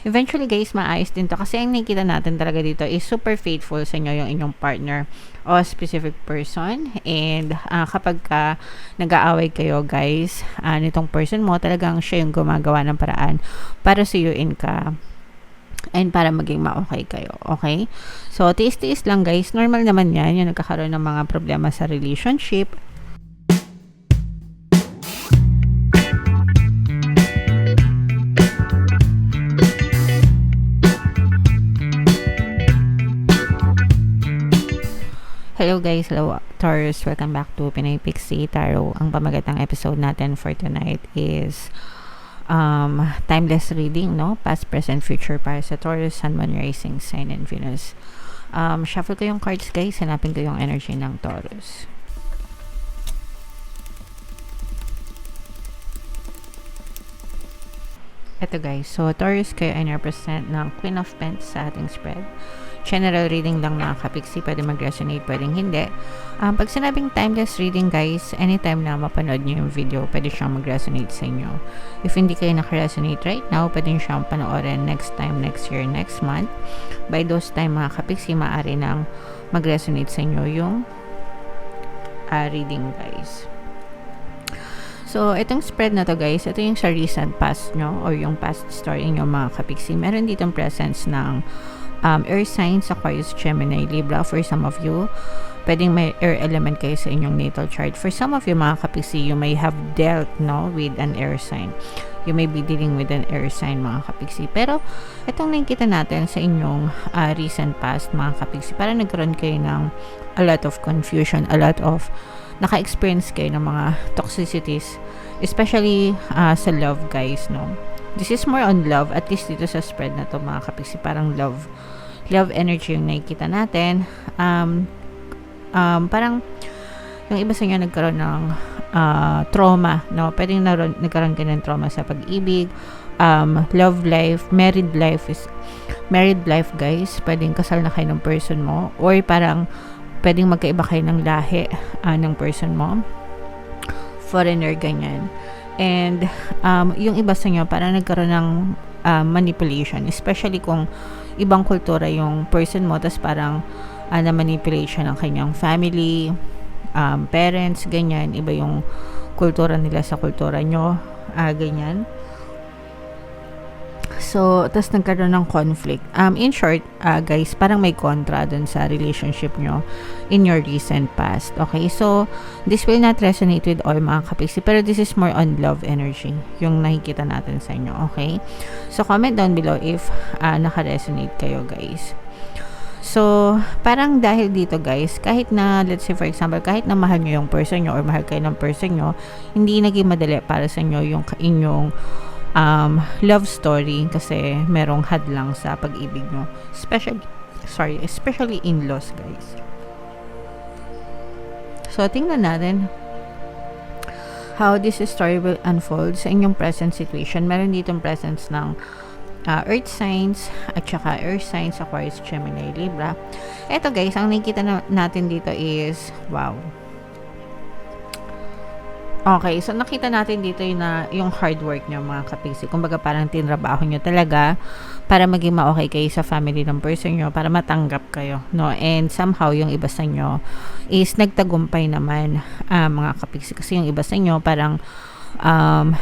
Eventually guys, maayos din to kasi ang nakikita natin talaga dito is super faithful sa inyo yung inyong partner o specific person. And kapag ka nag-aaway kayo guys, nitong person mo, talagang siya yung gumagawa ng paraan para suyuin ka and para maging ma-okay kayo. Okay? So, tiis-tiis lang guys. Normal naman yan, yung nagkakaroon ng mga problema sa relationship. Hello guys, hello Taurus, welcome back to Pinay Pixie Tarot. Ang pamagatang episode natin for tonight is timeless reading, no? Past, present, future para sa Taurus, Sun, Moon, Rising, Sign, and Venus. Shuffle ko yung cards guys, hanapin ko yung energy ng Taurus. Ito guys, so Taurus, kayo ay represent ng Queen of Pentacles sa ating spread. General reading lang mga kapiksi, pwede mag-resonate, pwedeng hindi. Pag sinabing timeless reading guys, anytime na mapanood nyo yung video, pwede siyang mag-resonate sa inyo. If hindi kayo naka-resonate right now, pwede nyo siyang panoorin next time, next year, next month. By those time mga kapiksi, maaari nang mag-resonate sa inyo yung reading guys. So, itong spread na to guys, ito yung sa recent past nyo or yung past story nyo mga kapiksi. Meron ditong presence ng air signs, Aquarius, Gemini, Libra. For some of you, pwedeng may air element kayo sa inyong natal chart. For some of you mga kapiksi, you may have dealt with an air sign. You may be dealing with an air sign mga kapiksi. Pero, itong nakikita natin sa inyong recent past mga kapiksi, parang nagkaroon kayo ng a lot of confusion, a lot of naka-experience kayo ng mga toxicities, especially sa love guys, no? This is more on love, at least dito sa spread na to mga kapiksi, parang love energy yung nakikita natin. Parang yung iba sa inyo nagkaroon ng trauma, no? Pwedeng nagkaroon kayo ng trauma sa pag-ibig, love life, married life guys, pwedeng kasal na kayo ng person mo, or parang pwedeng magkaiba kayo ng lahi ng person mo, foreigner, ganyan. And yung iba sa inyo parang nagkaroon ng manipulation, especially kung ibang kultura yung person mo, tas parang na-manipulate siya ng kanyang family, parents, ganyan. Iba yung kultura nila sa kultura nyo, ganyan. So, tas nagkaroon ng conflict. In short, guys, parang may kontra dun sa relationship nyo in your recent past. Okay? So, this will not resonate with all mga kapiksi, pero this is more on love energy, yung nakikita natin sa inyo. Okay? So, comment down below if naka-resonate kayo, guys. So, parang dahil dito guys, kahit na, let's say for example, kahit na mahal nyo yung person nyo or mahal kayo ng person nyo, hindi naging madali para sa inyo yung inyong love story kasi merong hadlang sa pag-ibig nyo, especially in-laws guys. So tingnan natin how this story will unfold sa inyong present situation. Meron ditong presence ng earth signs at saka air signs, Aquarius, Gemini, Libra. Eto guys, ang nakikita natin dito is wow. Okay, so nakita natin dito yung hard work nyo mga kapiksi. Kumbaga parang tinrabaho nyo talaga para maging ma-okay kayo sa family ng person nyo, para matanggap kayo, no? And somehow yung iba sa nyo is nagtagumpay naman mga kapiksi. Kasi yung iba sa nyo parang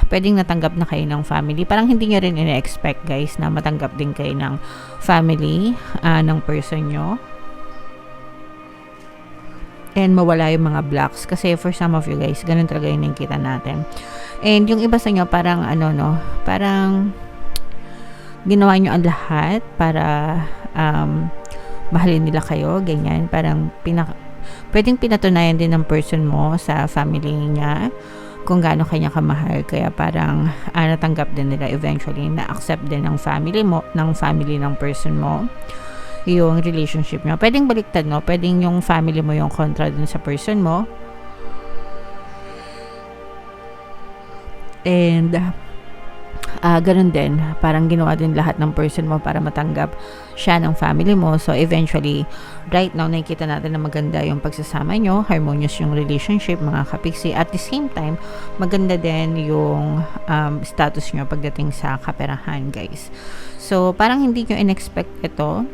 pwedeng natanggap na kayo ng family. Parang hindi nyo rin ina-expect guys na matanggap din kayo ng family ng person nyo. And mawala yung mga blocks. Kasi for some of you guys, ganun talaga yung nakikita natin. And yung iba sa inyo, parang parang ginawa nyo ang lahat para mahalin nila kayo, ganyan. Parang pwedeng pinatunayan din ng person mo sa family niya kung gaano kanya kamahal. Kaya parang natanggap din nila eventually, na-accept din ng family ng person mo yung relationship nyo. Pwedeng baliktad, no? Pwedeng yung family mo yung kontra dun sa person mo. And ganun din, parang ginawa din lahat ng person mo para matanggap siya ng family mo. So eventually, right now nakikita natin na maganda yung pagsasama nyo, harmonious yung relationship mga kapiksi. At the same time, maganda din yung status nyo pagdating sa kaperahan guys. So, parang hindi nyo in-expect ito.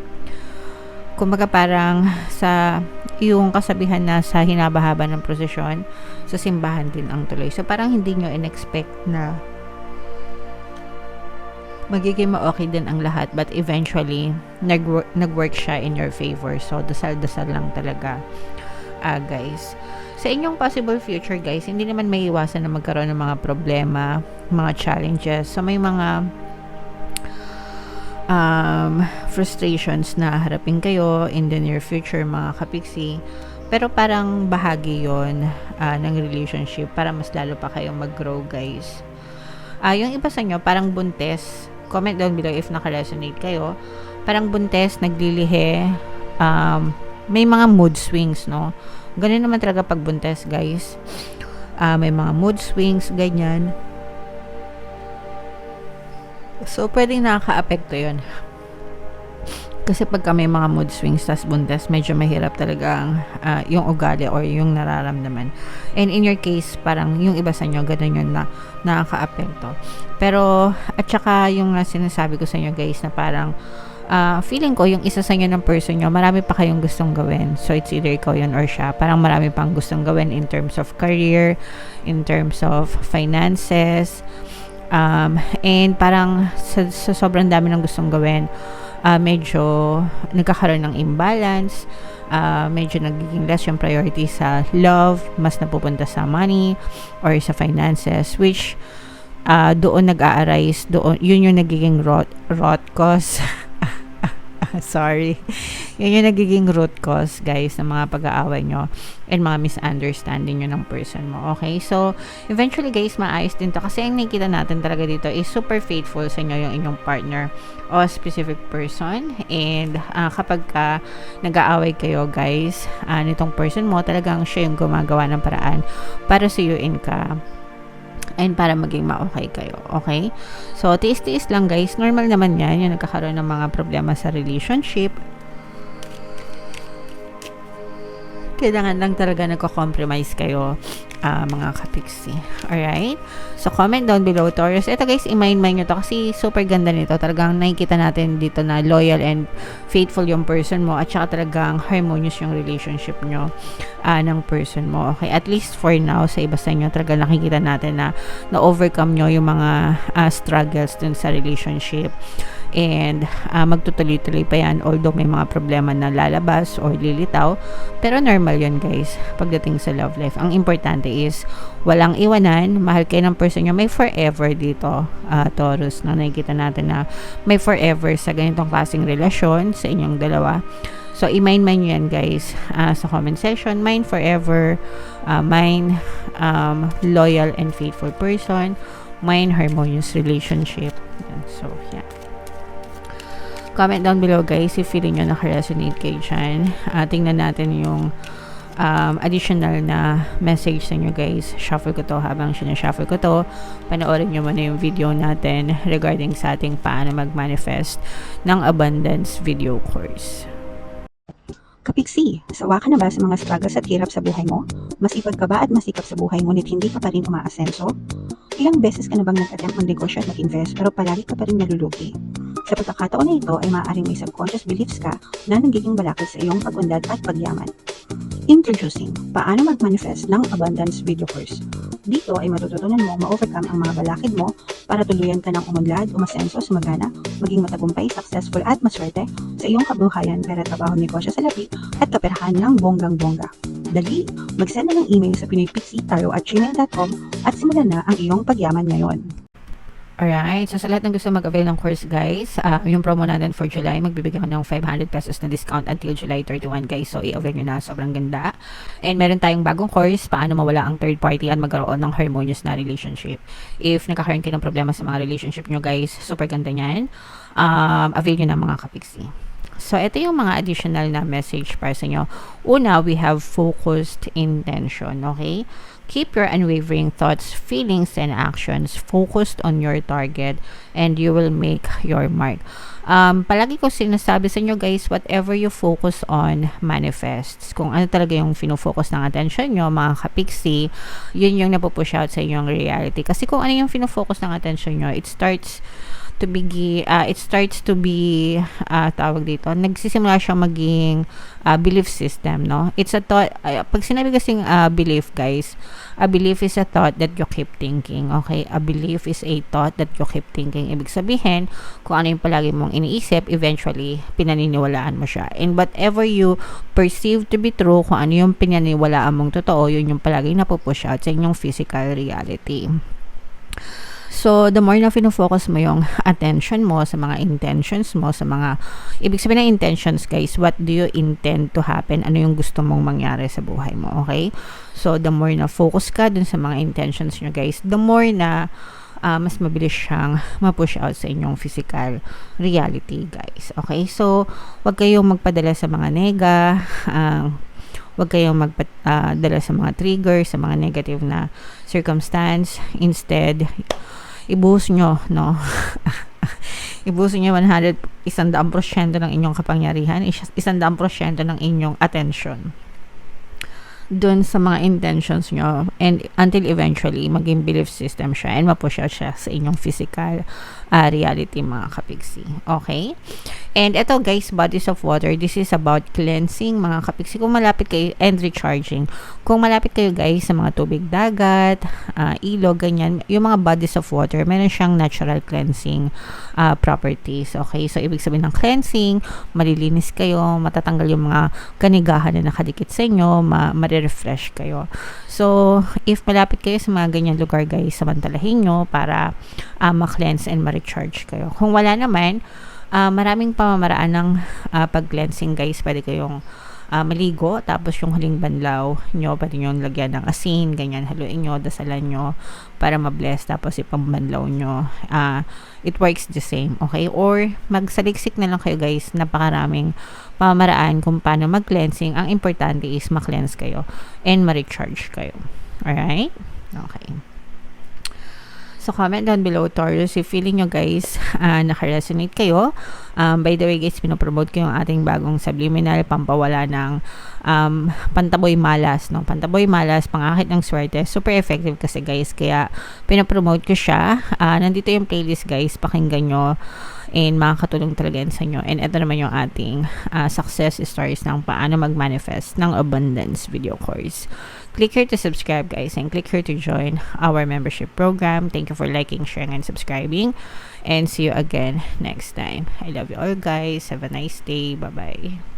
Kumbaga parang sa yung kasabihan na sa hinabahaba ng prosesyon, sa simbahan din ang tuloy. So, parang hindi nyo in-expect na magiging ma-okay din ang lahat, but eventually nag-work siya in your favor. So dasal-dasal lang talaga, guys. Sa inyong possible future, guys, hindi naman may iwasan na magkaroon ng mga problema, mga challenges. So may mga frustrations na harapin kayo in the near future, mga kapiksi. Pero parang bahagi yon ng relationship para mas lalo pa kayong mag-grow, guys. Yung iba sa inyo, parang buntes. Comment down below if naka-resonate kayo. Parang buntes, naglilihi, may mga mood swings, no? Ganun naman talaga pag buntes, guys. May mga mood swings, ganyan. So, pwedeng nakaka-apekto yun. Kasi pagka may mga mood swings tas buntes, medyo mahirap talaga yung ugali or yung nararamdaman. And in your case, parang yung iba sa inyo, ganun yun na nakaka-apekto. Pero, at saka yung sinasabi ko sa inyo, guys, na parang feeling ko, yung isa sa inyo ng person nyo, marami pa kayong gustong gawin. So, it's either ikaw yun or siya. Parang marami pang gustong gawin in terms of career, in terms of finances, and parang sa sobrang dami ng gustong gawin, medyo nagkakaroon ng imbalance, medyo nagiging less yung priority sa love, mas napupunta sa money or sa finances, which doon nag-a-arise, doon, yun yung nagiging rot cause sorry, yun yung nagiging root cause, guys, ng mga pag-aaway nyo and mga misunderstanding nyo ng person mo. Okay, so eventually, guys, maayos din to kasi ang nakikita natin talaga dito is super faithful sa inyo yung inyong partner o specific person. And kapag nag-aaway kayo, guys, nitong person mo, talagang siya yung gumagawa ng paraan para suyuin ka and para maging ma-okay kayo. Okay? So, tiis-tiis lang, guys. Normal naman yan. Yung nagkakaroon ng mga problema sa relationship. Kailangan lang talaga nagko-compromise kayo, mga kapiksi. Alright? So, comment down below, Taurus. Ito, guys, i-mind nyo to kasi super ganda nito. Talagang nakikita natin dito na loyal and faithful yung person mo at saka talagang harmonious yung relationship nyo ng person mo. Okay? At least for now, sa iba sa inyo, talagang nakikita natin na na-overcome nyo yung mga struggles dun sa relationship. And magtutuloy-tuloy pa yan, although may mga problema na lalabas or lilitaw, pero normal yun, guys, pagdating sa love life. Ang importante is walang iwanan, mahal kayo ng person nyo, may forever dito, Taurus, no? Nakikita natin na may forever sa ganitong klaseng relasyon sa inyong dalawa. So, i-mind nyo yan, guys, sa comment section. Mine forever, mine loyal and faithful person, mine harmonious relationship. So, yeah. Comment down below, guys, if feeling nyo naka-resonate kayo dyan. Tingnan natin yung additional na message sa inyo, guys. Shuffle ko to. Habang sinashuffle ko to, panoorin nyo muna yung video natin regarding sa ating paano mag-manifest ng abundance video course. Kapiksi, sawa ka na ba sa mga struggles at hirap sa buhay mo? Masipag ka ba at masikap sa buhay ngunit hindi ka pa rin umaasenso? Ilang beses ka na bang nag-attempt mag-negosyo at mag-invest pero palagi ka pa rin nalulugi? Sa pagkakataon na ito ay maaaring may subconscious beliefs ka na nagiging balakid sa iyong pag-unlad at pagyaman. Introducing, paano mag-manifest ng abundance video course. Dito ay matututunan mo ma-overcome ang mga balakid mo para tuluyan ka ng umunlad, umasenso, sumagana, maging matagumpay, successful at maswerte sa iyong kabuhayan, pera, trabaho, negosyo sa lapi at kaperahan ng bonggang-bongga. Dali, mag-send na ng email sa pinoypixitaro@gmail.com at simulan na ang iyong pagyaman ngayon. Alright, so sa lahat ng gusto mag-avail ng course, guys, yung promo natin for July, magbibigay ko ng 500 pesos na discount until July 31, guys. So, i-avail nyo na, sobrang ganda. And meron tayong bagong course, paano mawala ang third party at magkaroon ng harmonious na relationship. If nagkakaroon kayo ng problema sa mga relationship nyo, guys, super ganda nyan. Avail nyo na, mga kapiksi. So, ito yung mga additional na message para sa inyo. Una, we have focused intention, okay? Keep your unwavering thoughts, feelings, and actions focused on your target and you will make your mark. Palagi ko sinasabi sa inyo, guys, whatever you focus on manifests. Kung ano talaga yung fino-focus ng attention nyo, mga kapiksi, yun yung napupush out sa inyong reality. Kasi kung ano yung fino-focus ng attention nyo, it starts it starts to be tawag dito, nagsisimula siya maging belief system, no? It's a thought, pag sinabi kasing belief, guys, a belief is a thought that you keep thinking, okay? A belief is a thought that you keep thinking. Ibig sabihin, kung ano yung palagi mong iniisip, eventually, pinaniniwalaan mo siya. And whatever you perceive to be true, kung ano yung pinaniniwalaan mong totoo, yun yung palagi napupush out sa inyong physical reality. So, the more na fino-focus mo yung attention mo sa mga intentions mo, sa mga, ibig sabihin ng intentions, guys, what do you intend to happen? Ano yung gusto mong mangyari sa buhay mo, okay? So, the more na focus ka dun sa mga intentions nyo, guys, the more na mas mabilis siyang ma-push out sa inyong physical reality, guys. Okay? So, wag kayong magpadala sa mga nega, wag kayong magpadala sa mga trigger, sa mga negative na circumstance. Instead, ibuhos nyo, no? Ibuhos nyo 100% ng inyong kapangyarihan, 100% ng inyong attention dun sa mga intentions nyo, and until eventually maging belief system siya and ma-push out siya sa inyong physical reality, mga kapiksi. Okay? And ito, guys, bodies of water, this is about cleansing, mga kapiksi. Kung malapit kayo, and recharging. Kung malapit kayo, guys, sa mga tubig dagat, ilog, ganyan, yung mga bodies of water, meron siyang natural cleansing properties. Okay? So, ibig sabihin ng cleansing, malilinis kayo, matatanggal yung mga kanigahan na nakadikit sa inyo, ma-refresh kayo. So, if malapit kayo sa mga ganyan lugar, guys, samantalahin nyo para ma-cleanse and ma-recharge kayo. Kung wala naman, maraming pamamaraan ng pag-cleansing, guys. Pwede kayong maligo, tapos yung huling banlaw nyo, pwede nyo lagyan ng asin, ganyan, haluin nyo, dasalan nyo para ma-bless, tapos ipambanlaw nyo. It works the same, okay? Or magsaliksik na lang kayo, guys. Napakaraming pamamaraan kung paano mag-cleansing. Ang importante is ma-cleanse kayo and ma-recharge kayo. Alright? Okay. So, comment down below, Taurus, if feeling nyo, guys, naka-resonate kayo. By the way, guys, pinopromote ko yung ating bagong subliminal pampawala ng pantaboy malas, no? Pantaboy malas, pangakit ng swerte. Super effective kasi, guys, kaya pinopromote ko siya. Nandito yung playlist, guys, pakinggan nyo and makakatulong talaga yan sa inyo. And ito naman yung ating success stories ng paano mag-manifest ng abundance video course. Click here to subscribe, guys, and click here to join our membership program. Thank you for liking, sharing, and subscribing. And see you again next time. I love you all, guys. Have a nice day. Bye-bye.